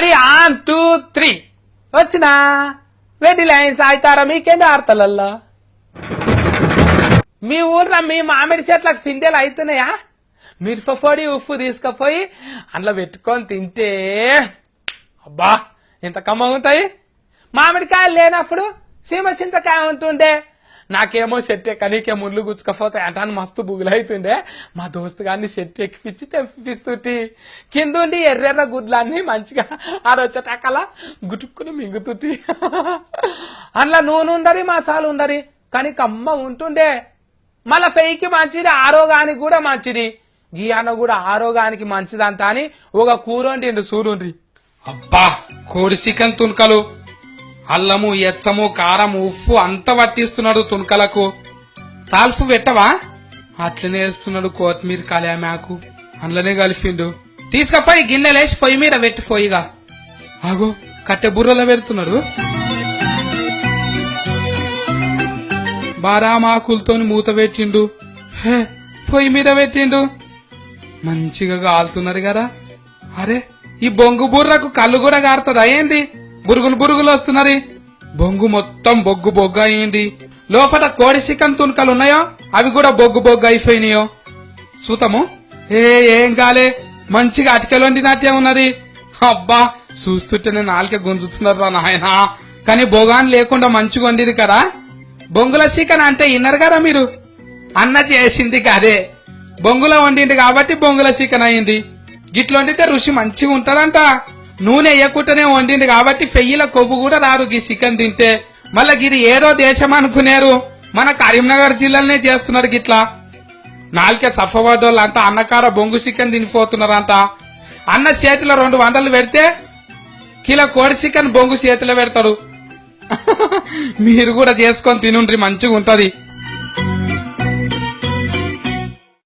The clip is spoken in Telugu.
రెడీ 1 2 3 వచ్చినా వెడ్డి లైన్స్ ఆಯ್తారా మీకేంది ఆడతలల్లా మీ ఊర్లో మీ మామిడి చెట్లకు పిందెలు అవుతున్నాయా మిరపపొడి ఉప్పు తీసుకుపోయి అందులో పెట్టుకొని తింటే అబ్బా ఎంత కమ్మగా ఉంటాయి మామిడికాయలు లేనప్పుడు సీమ చింతకాయ ఉంటుండే నాకేమో చెట్టు ఎక్కనికే ముళ్ళు గుచ్చుకపోతాయి అంటాను మస్తు బుగులు అవుతుండే మా దోస్తు గారిని చెట్టు ఎక్కిపించి తెప్పిస్తుంటే కిందుండి ఎర్రెర్ర గుడ్లన్నీ మంచిగా ఆడొచ్చటకల గుటుక్కుని మింగుతుంటే అందులో నూనె ఉండరి మసాలా ఉండరి కానీ కమ్మ ఉంటుండే మళ్ళా పెయికి మంచిది ఆరోగ్యానికి కూడా మంచిది గీ అన్న కూడా ఆరోగ్యానికి మంచిదంతా అని ఒక కూర వండిండు చూడుండ్రి అబ్బా కోడి చికెన్ తునకలు అల్లము ఎచ్చము కారం ఉప్పు అంత పట్టిస్తున్నాడు తునకలకు తాల్పు పెట్టవా అట్లనే వేస్తున్నాడు కొత్తిమీర కళ్యామాకు అందులోనే కలిపిండు తీసుకపోయి గిన్నెలేసి పొయ్యి మీద పెట్టి పొయ్యిగా ఆగో కట్టె బుర్రలో పెడుతున్నాడు బారామాకులతో మూత పెట్టిండు పొయ్యి మీద పెట్టిండు మంచిగా కాలుతున్నారు కదా అరే ఈ బొంగు బుర్రకు కళ్ళు కూడా కారుతుందా ఏంది బురుగులు వస్తున్నది బొంగు మొత్తం బొగ్గు బొగ్గు అయింది లోపల కోడి చికెన్ తునకలు ఉన్నాయో అవి కూడా బొగ్గు అయిపోయినాయో చూతాము ఏం కాలే మంచిగా అటికెలు వండినట్టే ఉన్నది అబ్బా చూస్తుంటేనే నాలుకే గుంజుతున్నారు నాయన కానీ బొగాన్ లేకుండా మంచిగా వండిది కదా బొంగుల చికెన్ అంటే ఇన్నరు కదా మీరు అన్న చేసింది కదే బొంగుల వండింది కాబట్టి బొంగుల చికెన్ అయింది గిట్ల వండితే రుచి మంచిగా ఉంటదంట నూనె వేయకుండానే వండింది కాబట్టి ఫెయ్యిల కొవ్వు కూడా రారు గీ చికెన్ తింటే మళ్ళా గిది ఏదో దేశం అనుకునేరు మన కరీంనగర్ జిల్లాలోనే చేస్తున్నారు గిట్లా నాలుకే సఫవాడోళ్ళు అంతా అన్నకార బొంగు చికెన్ తినిపోతున్నారంట అన్న చేతిలో 200 పెడితే కిలో కోడి చికెన్ బొంగు చేతిలో పెడతాడు మీరు కూడా చేసుకొని తినుండ్రి మంచిగా ఉంటది